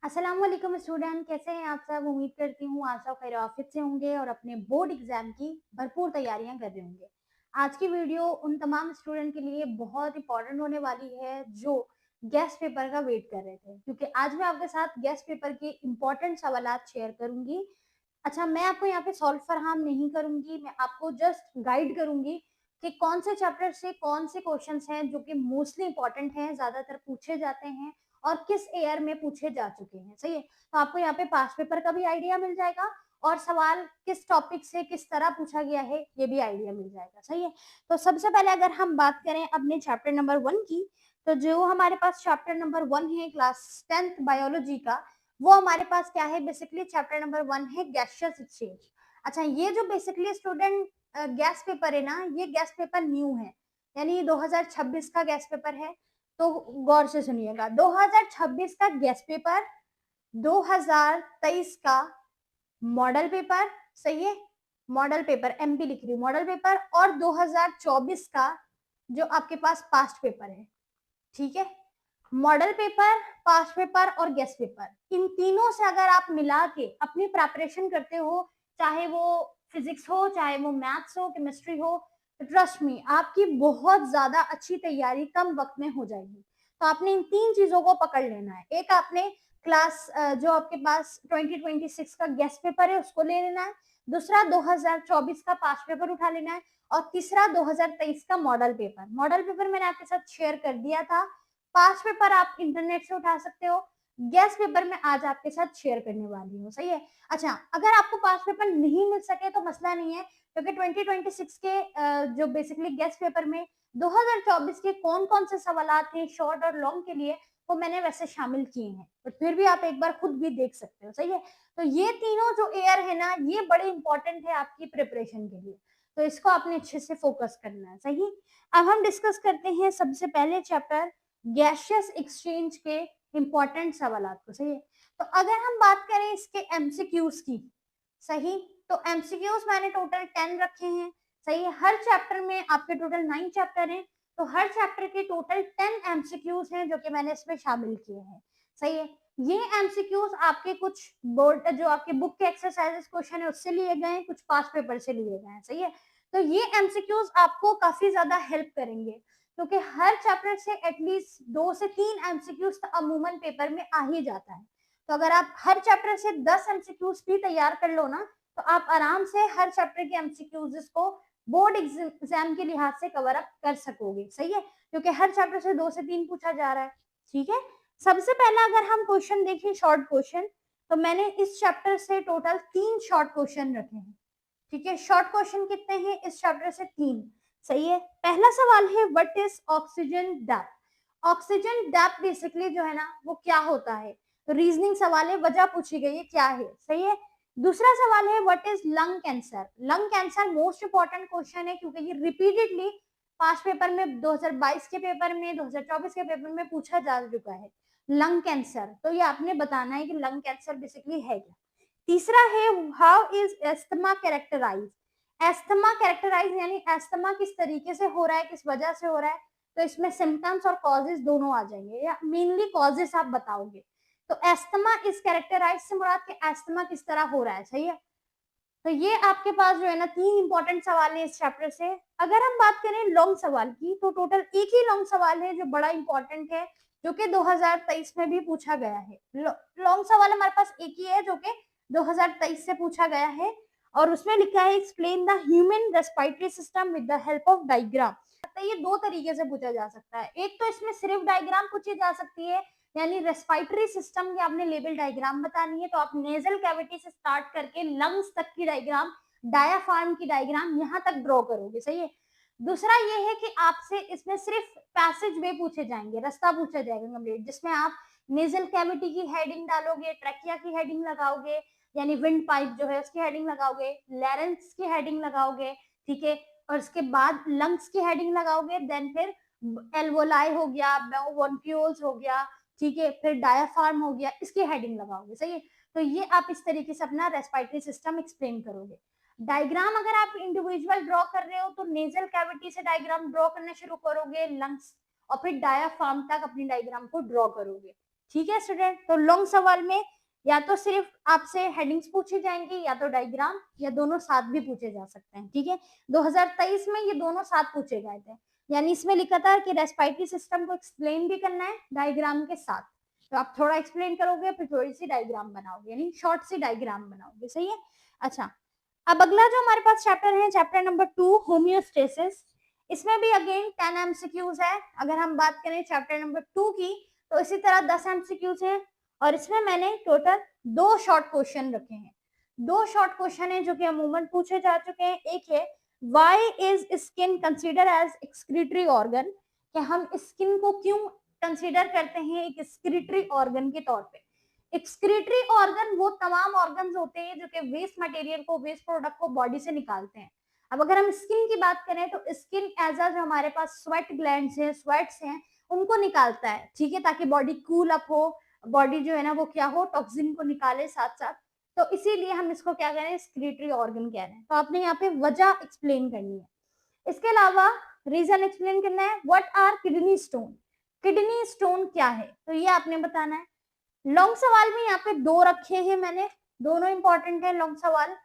अस्सलाम वालेकुम स्टूडेंट, कैसे हैं आप सब। उम्मीद करती हूँ आप सब खैर ऑफिस से होंगे और अपने बोर्ड एग्जाम की भरपूर तैयारियां कर रहे होंगे। आज की वीडियो उन तमाम स्टूडेंट के लिए बहुत इंपॉर्टेंट होने वाली है जो गेस्ट पेपर का वेट कर रहे थे, क्योंकि आज मैं आपके साथ गेस्ट पेपर के इंपॉर्टेंट सवालात शेयर करूंगी। अच्छा, मैं आपको यहाँ पे सॉल्व फराहम नहीं करूंगी, मैं आपको जस्ट गाइड करूंगी कि कौन से चैप्टर से कौन से क्वेश्चंस हैं जो कि मोस्टली इंपॉर्टेंट हैं, ज्यादातर पूछे जाते हैं और किस ईयर में पूछे जा चुके हैं। सही है, तो आपको यहाँ पे पास्ट पेपर का भी आइडिया मिल जाएगा और सवाल किस टॉपिक से किस तरह पूछा गया है ये भी आइडिया मिल जाएगा। सही है, तो सबसे पहले अगर हम बात करें अपने चैप्टर नंबर 1 की, तो जो हमारे पास चैप्टर नंबर 1 है क्लास 10th बायोलॉजी का, वो हमारे पास क्या है, बेसिकली चैप्टर नंबर 1 है गैसियस एक्सचेंज। अच्छा, ये जो बेसिकली स्टूडेंट गैस पेपर है ना, ये गैस पेपर न्यू है, यानी 2026 का गैस पेपर है। तो गौर से सुनिएगा, 2026 का गैस पेपर, 2023 का मॉडल पेपर, सही है, मॉडल पेपर एमपी लिख रही हूँ, मॉडल पेपर, और 2024 का जो आपके पास पास्ट पेपर है। ठीक है, मॉडल पेपर, पास्ट पेपर और गेस्ट पेपर, इन तीनों से अगर आप मिला के अपनी प्रिपरेशन करते हो, चाहे वो फिजिक्स हो, चाहे वो मैथ्स हो, केमिस्ट्री हो, ट्रस्ट मी आपकी बहुत ज्यादा अच्छी तैयारी कम वक्त में हो जाएगी। तो आपने इन तीन चीजों को पकड़ लेना है। एक आपने क्लास जो आपके पास 2026 का गेस्ट पेपर है उसको ले लेना है, दूसरा 2024 का पास्ट पेपर उठा लेना है, और तीसरा 2023 का मॉडल पेपर। मॉडल पेपर मैंने आपके साथ शेयर कर दिया था, पास्ट पेपर आप इंटरनेट से उठा सकते हो, गेस्ट पेपर में आज आपके साथ शेयर करने वाली हूँ। सही है, अच्छा अगर आपको पास्ट पेपर नहीं मिल सके तो मसला नहीं है, क्योंकि 2026 के जो बेसिकली गेस्ट पेपर में 2024 के कौन कौन से सवाल थे शॉर्ट और लॉन्ग के लिए, वो मैंने वैसे शामिल किए हैं, पर फिर भी आप एक बार खुद भी देख सकते हो। सही है, तो ये तीनों जो एयर है ना, ये बड़े इंपॉर्टेंट है आपकी प्रिपरेशन के लिए, तो इसको आपने अच्छे से फोकस करना है। सही, अब हम डिस्कस करते हैं सबसे पहले चैप्टर गैसियस एक्सचेंज के इंपॉर्टेंट सवाल को। सही है, तो अगर हम बात करें इसके एमसीक्यूज की, सही, तो एमसीक्यूज मैंने टोटल 10 रखे हैं। सही है, हर चैप्टर में आपके टोटल 9 चैप्टर हैं, तो हर चैप्टर के टोटल 10 एमसीक्यूज हैं जो कि मैंने इसमें शामिल किए हैं। सही है, ये एमसीक्यूज आपके कुछ बोर्ड जो आपके बुक के एक्सरसाइजेस क्वेश्चन है उससे लिए गए हैं, कुछ पास्ट पेपर से लिए गए हैं। सही है, तो ये एमसीक्यूज आपको काफी ज्यादा हेल्प करेंगे, क्योंकि हर चैप्टर से एटलीस्ट 2 से 3 एमसीक्यूज तो अमूमन पेपर में आ ही जाता है। तो अगर आप हर चैप्टर से 10 एमसीक्यूज भी तैयार कर लो ना, तो आप आराम से हर चैप्टर के एमसीक्यूज को बोर्ड एग्जाम के लिहाज से कवर अप कर सकोगे। सही है, क्योंकि हर चैप्टर से 2 से 3 पूछा जा रहा है। ठीक है, सबसे पहला अगर हम क्वेश्चन देखें शॉर्ट क्वेश्चन, तो मैंने इस चैप्टर से टोटल 3 शॉर्ट क्वेश्चन रखे हैं। ठीक है, शॉर्ट क्वेश्चन कितने हैं इस चैप्टर से? 3। सही है, पहला सवाल है what is oxygen depth. Oxygen depth basically जो है ना वो क्या होता है, तो रीजनिंग सवाल है, वजह पूछी गई है क्या है। सही है, दूसरा सवाल है what is lung cancer. Lung cancer most important question है, क्योंकि ये रिपीटेडली पास्ट पेपर में 2022 के पेपर में 2024 के पेपर में पूछा जा चुका है लंग कैंसर, तो ये आपने बताना है कि लंग कैंसर बेसिकली है क्या। तीसरा है how is asthma characterise. Asthma characterise यानी एस्थमा किस तरीके से हो रहा है, किस वजह से हो रहा है, तो इसमें सिम्टम्स और कॉजेस दोनों आ जाएंगे, या मेनली कॉजेस आप बताओगे। तो एस्थमा इज कैरेक्टराइज से मुराद के एस्थमा किस तरह हो रहा है। सही है, तो ये आपके पास जो है ना 3 इंपॉर्टेंट सवाल है इस चैप्टर से। अगर हम बात करें लॉन्ग सवाल की, तो टोटल एक ही लॉन्ग सवाल है जो बड़ा इंपॉर्टेंट है, जो कि 2023 में भी पूछा गया है। लॉन्ग सवाल हमारे पास एक ही है जो कि 2023 से पूछा गया है, और उसमें लिखा है explain the human respiratory system with the help of diagram. ये दो तरीके से पूछा जा सकता है, एक तो इसमें सिर्फ डायग्राम पूछी जा सकती है, यानी रेस्पिरेटरी सिस्टम की आपने लेवल डायग्राम बतानी है, तो आप नेजल कैविटी से स्टार्ट करके लंग्स तक की डायग्राम, डायाफ्राम की डायग्राम यहां तक ड्रॉ करोगे। सही है, दूसरा ये है कि आपसे इसमें सिर्फ पैसेज वे पूछे जाएंगे, रास्ता पूछा जाएगा कंप्लीट, जिसमें आप नेजल कैविटी की हेडिंग डालोगे, ट्रैकिया की हेडिंग लगाओगे, यानी विंड पाइप जो है उसकी हेडिंग लगाओगे, लैरेंस की हेडिंग लगाओगे, ठीक है, और उसके बाद लंग्स की हेडिंग लगाओगे, देन फिर एल्वोलाई हो गया, ब्रोंकियोल्स हो गया, ठीक है, फिर डायाफ्राम हो गया, इसकी हेडिंग लगाओगे। सही है, तो ये आप इस तरीके से अपना रेस्पिरेटरी सिस्टम एक्सप्लेन करोगे। डायग्राम अगर आप इंडिविजुअल ड्रॉ कर रहे हो तो नेजल कैविटी से डायग्राम ड्रॉ करना शुरू करोगे लंग्स, और फिर डायाफ्राम तक अपनी डायग्राम को ड्रॉ करोगे। ठीक है स्टूडेंट, तो लॉन्ग सवाल में या तो सिर्फ आपसे हेडिंग्स पूछी जाएंगी या तो डायग्राम, या दोनों साथ भी पूछे जा सकते हैं। ठीक है, 2023 में ये दोनों साथ पूछे गए थे, यानी इसमें लिखा था कि रेस्पिरेटरी सिस्टम को एक्सप्लेन भी करना है डायग्राम के साथ, तो आप थोड़ा एक्सप्लेन करोगे फिर थोड़ी सी डायग्राम बनाओगे, यानी शॉर्ट सी डायग्राम बनाओगे। सही है। अच्छा, अब अगला जो हमारे पास चैप्टर है, चैप्टर नंबर 2 होम्योस्टेसिस। इसमें भी अगेन 10 एमसीक्यूज है। अगर हम बात करें चैप्टर नंबर 2 की, तो इसी तरह 10 एमसीक्यूज हैं, और इसमें मैंने टोटल 2 शॉर्ट क्वेश्चन रखे हैं। 2 शॉर्ट क्वेश्चन है जो कि अमूमन पूछे जा चुके हैं। एक है why is skin consider as excretory organ, कि हम स्किन को क्यों कंसीडर करते हैं एक एक्सक्रीटरी ऑर्गन के तौर पे। एक्सक्रीटरी ऑर्गन वो तमाम ऑर्गन्स होते हैं जो कि वेस्ट मटेरियल को, वेस्ट प्रोडक्ट को बॉडी से निकालते हैं। अब अगर हम स्किन की बात करें तो स्किन एज जो हमारे पास स्वेट ग्लैंड्स हैं, स्वेट्स हैं, उनको निकालता है। ठीक है, ताकि बॉडी कूल अप हो, बॉडी जो है ना वो क्या हो, टॉक्सिन को निकाले साथ साथ। तो इसीलिए हम इसको क्या कह रहे हैं, एक्सक्रीटरी ऑर्गन कह रहे हैं। तो आपने यहाँ पे वजह एक्सप्लेन करनी है। इसके अलावा रीजन एक्सप्लेन करना है। What are kidney stone, kidney stone क्या है, तो ये आपने बताना है। लॉन्ग सवाल में यहाँ पे 2 रखे हैं मैंने, दोनों इंपॉर्टेंट है लॉन्ग सवाल।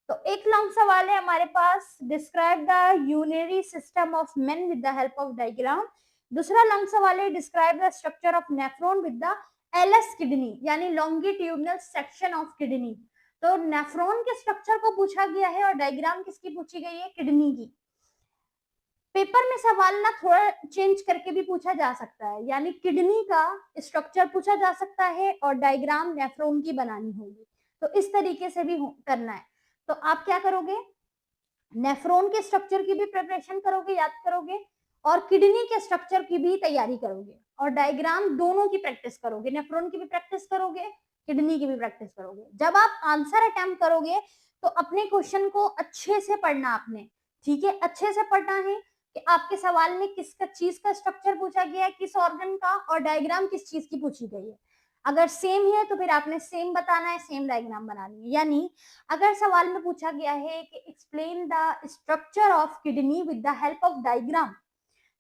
तो एक लॉन्ग सवाल है हमारे पास, describe the urinary system of man with the help of diagram. दूसरा लॉन्ग सवाल है, describe the structure of nephron with the LS kidney, यानी लॉन्गिट्यूडनल सेक्शन ऑफ किडनी। तो नेफ्रॉन के स्ट्रक्चर को पूछा गया है, और डायग्राम किसकी पूछी गई है, किडनी की। पेपर में सवाल ना थोड़ा चेंज करके भी पूछा जा सकता है, यानी किडनी का स्ट्रक्चर पूछा जा सकता है और डायग्राम नेफ्रॉन की बनानी होगी। तो इस तरीके से भी करना है। तो आप क्या करोगे, नेफ्रॉन के स्ट्रक्चर की भी प्रिपरेशन करोगे, याद करोगे, और किडनी के स्ट्रक्चर की भी तैयारी करोगे, और डायग्राम दोनों की प्रैक्टिस करोगे, नेफ्रॉन की भी प्रैक्टिस करोगे, किडनी की भी प्रैक्टिस करोगे। जब आप आंसर अटेम्प्ट करोगे तो अपने क्वेश्चन को अच्छे से पढ़ना आपने। ठीक है, अच्छे से पढ़ना है कि आपके सवाल में किस चीज का स्ट्रक्चर पूछा गया है, किस ऑर्गन का, और डायग्राम किस चीज की पूछी गई है। अगर सेम है तो फिर आपने सेम बताना है, सेम डायग्राम बनानी है। यानी अगर सवाल में पूछा गया है कि explain the structure of kidney with the help of diagram,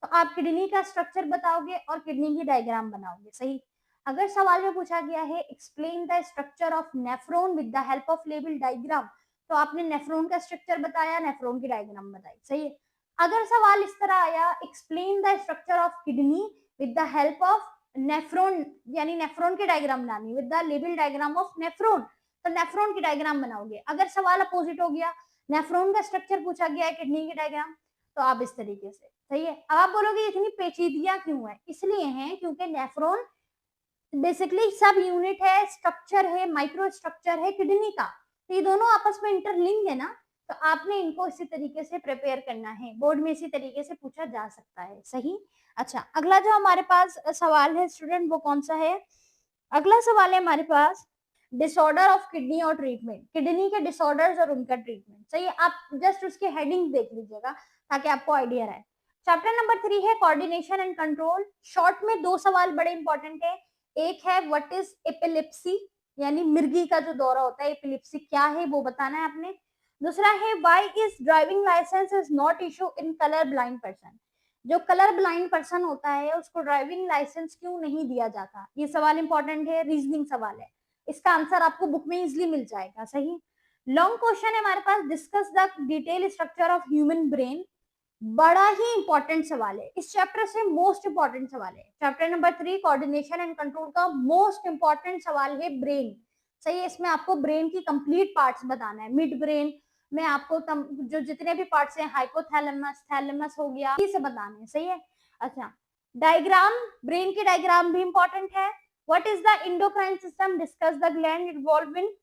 तो आप किडनी का स्ट्रक्चर बताओगे और किडनी की डायग्राम बनाओगे। सही। अगर सवाल में पूछा गया है explain the structure of nephron with the help of label diagram, तो आपने नेफ्रॉन का स्ट्रक्चर बताया, नेफ्रॉन की डायग्राम बताई। सही है। अगर सवाल इस तरह आया, explain the structure of kidney with the help of nephron, यानी नेफ्रॉन की डायग्राम बनानी with the label diagram of nephron, तो नेफ्रॉन की डायग्राम बनाओगे। अगर सवाल अपोजिट हो गया, नेफ्रॉन का स्ट्रक्चर पूछा गया है, किडनी की डायग्राम, तो आप इस तरीके से। सही है। अब आप बोलोगे इतनी पेचीदगियां क्यों है, इसलिए हैं क्योंकि नेफ्रॉन बेसिकली सब यूनिट है, स्ट्रक्चर है, माइक्रो स्ट्रक्चर है किडनी का, तो ये दोनों आपस में इंटरलिंक है ना, तो आपने इनको इसी तरीके से प्रिपेयर करना है। बोर्ड में इसी तरीके से पूछा जा सकता है। सही। अच्छा, अगला जो हमारे पास सवाल है स्टूडेंट, वो कौन सा है, अगला सवाल है हमारे पास डिसऑर्डर ऑफ किडनी और ट्रीटमेंट, किडनी के डिसऑर्डर्स और उनका ट्रीटमेंट। सही है। आप जस्ट उसकी हेडिंग देख लीजिएगा ताकि आपको आइडिया रहे। चैप्टर नंबर 3 है कोऑर्डिनेशन एंड कंट्रोल। शॉर्ट में 2 सवाल बड़े इंपॉर्टेंट है। एक है व्हाट इज एपिलेप्सी, यानी मिर्गी का जो दौरा होता है, एपिलेप्सी क्या है वो बताना है आपने। दूसरा है why is driving licence is not issue in colour blind person, जो कलर ब्लाइंड पर्सन होता है उसको ड्राइविंग लाइसेंस क्यों नहीं दिया जाता। ये सवाल इंपॉर्टेंट है, रीजनिंग सवाल है, इसका आंसर आपको बुक में इजिली मिल जाएगा। सही। लॉन्ग क्वेश्चन है हमारे पास, discuss the detail structure of human brain, बड़ा ही इंपॉर्टेंट सवाल है, इस चैप्टर से मोस्ट इंपॉर्टेंट सवाल है। Chapter number 3 coordination and control का मोस्ट इंपॉर्टेंट सवाल है ब्रेन। सही है। इसमें आपको ब्रेन की कंप्लीट पार्ट्स बताना है। मिड ब्रेन में आपको जो जितने भी पार्ट्स हैं, हाइपोथैलेमस, थैलेमस हो गया, ये सब बताने हैं। सही है। अच्छा, डायग्राम, ब्रेन की डायग्राम भी इंपॉर्टेंट है। What is the endocrine system, discuss the gland involve in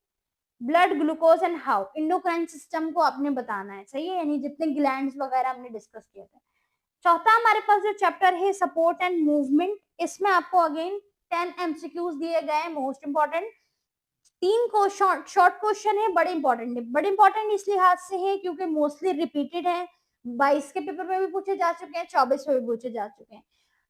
blood glucose and how, endocrine system को आपने बताना है। सही है, यानी जितने ग्लैंड्स वगैरह हमने डिस्कस किए थे। चौथा हमारे पास जो चैप्टर है सपोर्ट एंड मूवमेंट, इसमें आपको अगेन 10 एमसीक्यूज दिए गए हैं, मोस्ट इंपॉर्टेंट। 3 को शॉर्ट क्वेश्चन है, बड़े इंपॉर्टेंट है। बड़े इंपॉर्टेंट इस लिहाज से है क्योंकि मोस्टली रिपीटेड है, 22 के पेपर में भी पूछे जा चुके हैं, 24 में भी पूछे जा चुके हैं।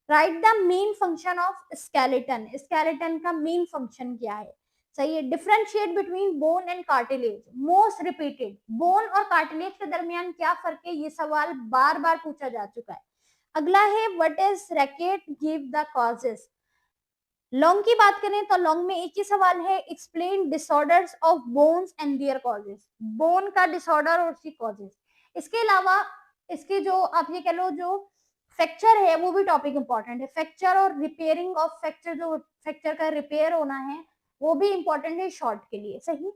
Right the main function of skeleton, skeleton का मेन फंक्शन क्या है। सही है। Differentiate between bone and cartilage, most repeated, bone और कार्टिलेज के दरमियान क्या फर्क है, ये सवाल बार बार पूछा जा चुका है। अगला है what is racket, give the causes, long की बात करें तो लॉन्ग में एक ही सवाल है, explain disorders of bones and their causes, bone का डिसऑर्डर और उसकी कॉजेस। इसके अलावा इसके जो आप ये कह लो जो फ्रैक्चर है वो भी टॉपिक इंपॉर्टेंट है, फ्रैक्चर और रिपेयरिंग ऑफ फ्रैक्चर, जो फ्रैक्चर का रिपेयर होना है वो भी इंपॉर्टेंट है शॉर्ट के लिए। सही।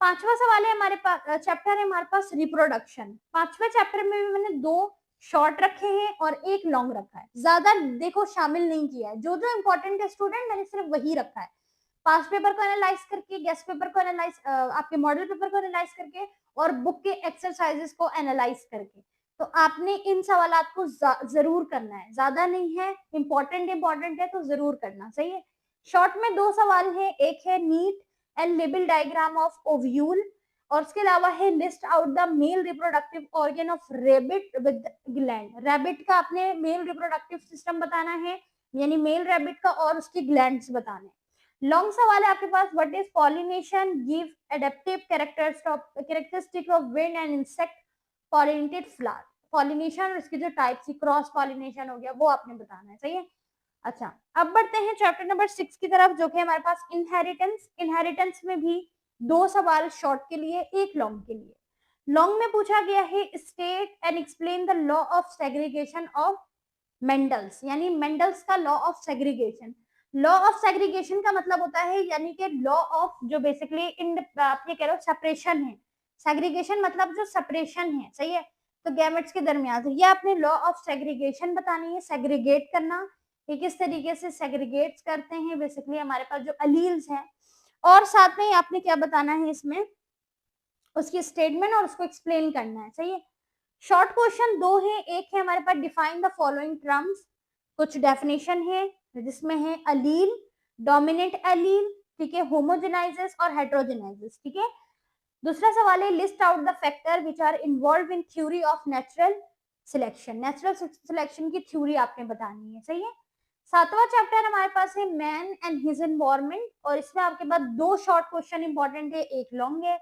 पांचवा सवाल है हमारे पास, चैप्टर है हमारे पास रिप्रोडक्शन। पांचवे चैप्टर में भी मैंने 2 शॉर्ट रखे हैं और एक लॉन्ग रखा है, ज्यादा देखो शामिल नहीं किया है, जो जो इंपॉर्टेंट है स्टूडेंट मैंने सिर्फ वही रखा है। पास्ट पेपर को एनालाइज करके, गेस्ट पेपर को एनालाइज, आपके मॉडल पेपर को एनालाइज करके और बुक के एक्सरसाइजेस को एनालाइज करके। तो आपने इन सवालात को जरूर करना है, ज्यादा नहीं है, इंपॉर्टेंट है तो जरूर करना। सही है। शॉर्ट में 2 सवाल है, एक है neat and label diagram of ovule और उसके अलावा है list out the male reproductive organ of rebate with gland. Rabbit का आपने मेल रिप्रोडक्टिव सिस्टम बताना है, यानी मेल रैबिट का, और उसकी ग्लैंड्स बताने। लॉन्ग सवाल है आपके पास, what is pollination, give adaptive characteristic of wind and insect pollinated flower. Pollination और इसकी जो टाइप्स, क्रॉस पॉलिनेशन हो गया, वो आपने बताना है। सही है। अच्छा, अब बढ़ते हैं चैप्टर नंबर 6 की तरफ, जो कि हमारे पास इनहेरिटेंस। इनहेरिटेंस में भी 2 सवाल शॉर्ट के लिए, एक लॉन्ग के लिए। लॉन्ग में पूछा गया है state and explain the law of segregation of Mendel's, यानी मेंडल्स का law of segregation. Law of segregation का मतलब होता है यानी कि लॉ ऑफ जो बेसिकली इन आप ये कह रहे हो सेपरेशन है, सेग्रीगेशन मतलब जो सेपरेशन है। सही है। तो गैमेट्स के दरमियान से ये आपने लॉ ऑफ सेग्रीगेशन बतानी है, सेग्रीगेट करना, ये किस तरीके से सेग्रीगेट करते हैं बेसिकली हमारे पास जो अलील्स हैं, और साथ में आपने क्या बताना है इसमें, उसकी स्टेटमेंट और उसको एक्सप्लेन करना है। सही है। शॉर्ट क्वेश्चन 2 है, एक है हमारे पास डिफाइन द फॉलोइंग टर्म्स, कुछ डेफिनेशन है जिसमें है अलील, डोमिनेंट अलील, ठीक है, होमोजेनाइजेस और हेट्रोजेनाइजेस। ठीक है। दूसरा सवाल है list out the factor which are involve in theory of natural selection. Natural selection की थ्योरी आपने बतानी है। सही है। सातवां चैप्टर हमारे पास है मैन एंड हिज एनवायरमेंट और इसमें आपके पास 2 शॉर्ट क्वेश्चन इंपॉर्टेंट है, एक लॉन्ग है।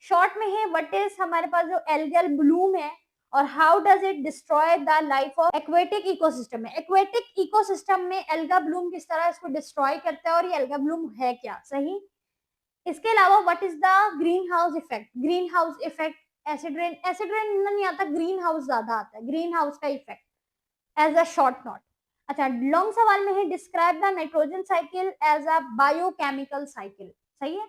शॉर्ट में है व्हाट इज हमारे पास जो एल्गल ब्लूम है और how does it destroy the life of aquatic ecosystem में। एक्वेटिक इकोसिस्टम में एल्गा ब्लूम किस तरह इसको डिस्ट्रॉय करता है और ये एल्गा ब्लूम है क्या। सही। इसके अलावा what is the greenhouse effect. Greenhouse effect, acid rain, acid rain नहीं आता, ग्रीन हाउस ज्यादा आता है, ग्रीन हाउस का effect as a short note. अच्छा, लॉन्ग सवाल में है describe the nitrogen cycle as a biochemical cycle. सही है।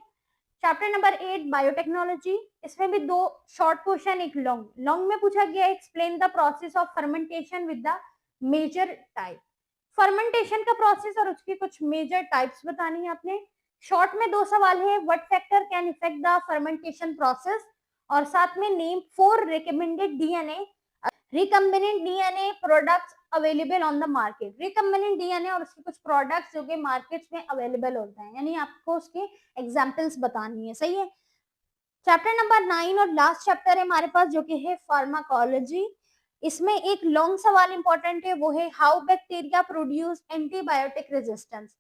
चैप्टर नंबर 8 बायोटेक्नोलॉजी, इसमें भी 2 शॉर्ट क्वेश्चन, एक लॉन्ग। लॉन्ग में पूछा गया explain the process of fermentation with the major type. Fermentation का प्रोसेस और उसकी कुछ मेजर टाइप्स बतानी है आपने। शॉर्ट में 2 सवाल है, what factor can effect the fermentation process और साथ में name 4 recommended DNA recombinant DNA products available on the market. Recombinant DNA और उसके कुछ प्रोडक्ट्स जो कि मार्केट्स में अवेलेबल होते हैं, यानी आपको उसके एग्जांपल्स बतानी है। सही है। चैप्टर नंबर 9 और लास्ट चैप्टर है हमारे पास जो कि है फार्माकोलॉजी। इसमें एक लॉन्ग सवाल इंपॉर्टेंट है, वो है how bacteria produce antibiotic resistance.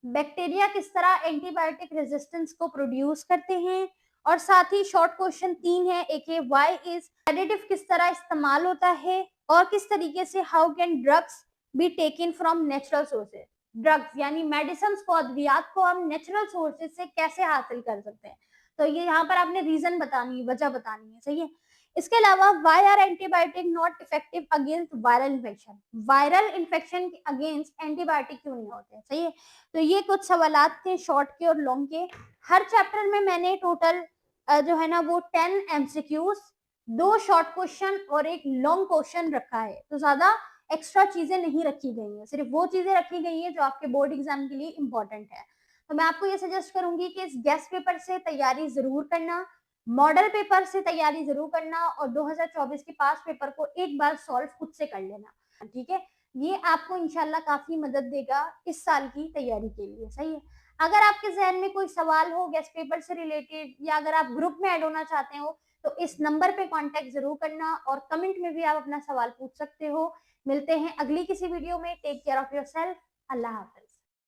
Bacteria किस तरह एंटीबायोटिक रेजिस्टेंस को प्रोड्यूस करते हैं। और साथ ही शॉर्ट क्वेश्चन 3 है, एक है व्हाई इज एडिटिव किस तरह इस्तेमाल होता है और किस तरीके से how can drugs be taken from natural sources. Drugs यानी मेडिसिन को, अद्वियात को हम नेचुरल सोर्सेज से कैसे हासिल कर सकते हैं, तो ये यहाँ पर आपने रीजन बतानी है, वजह बतानी है। सही है। इसके अलावा why are antibiotic not effective against viral infection. Viral infection के अगेंस्ट एंटीबायोटिक क्यों नहीं होते हैं। सही है। तो ये कुछ सवालात थे शॉर्ट के और लॉन्ग के। हर चैप्टर में मैंने टोटल जो है ना वो 10 एमसीक्यूज, 2 शॉर्ट क्वेश्चन और एक लॉन्ग क्वेश्चन रखा है, तो ज्यादा एक्स्ट्रा चीजें नहीं रखी गई हैं, सिर्फ वो चीजें रखी गई हैं जो आपके बोर्ड एग्जाम के लिए इंपॉर्टेंट है। तो मैं आपको ये सजेस्ट करूंगी कि इस गेस्ट पेपर से तैयारी जरूर करना, मॉडल पेपर से तैयारी जरूर करना और 2024 के पास पेपर को एक बार सॉल्व खुद से कर लेना। ठीक है। ये आपको इंशाल्लाह काफी मदद देगा इस साल की तैयारी के लिए। सही है। अगर आपके जहन में कोई सवाल हो गेस्ट पेपर से रिलेटेड या अगर आप ग्रुप में ऐड होना चाहते हो तो इस नंबर पे कांटेक्ट जरूर करना और कमेंट में भी आप अपना सवाल पूछ सकते हो। मिलते हैं अगली किसी वीडियो में। Take care of yourself. अल्लाह हाफिज।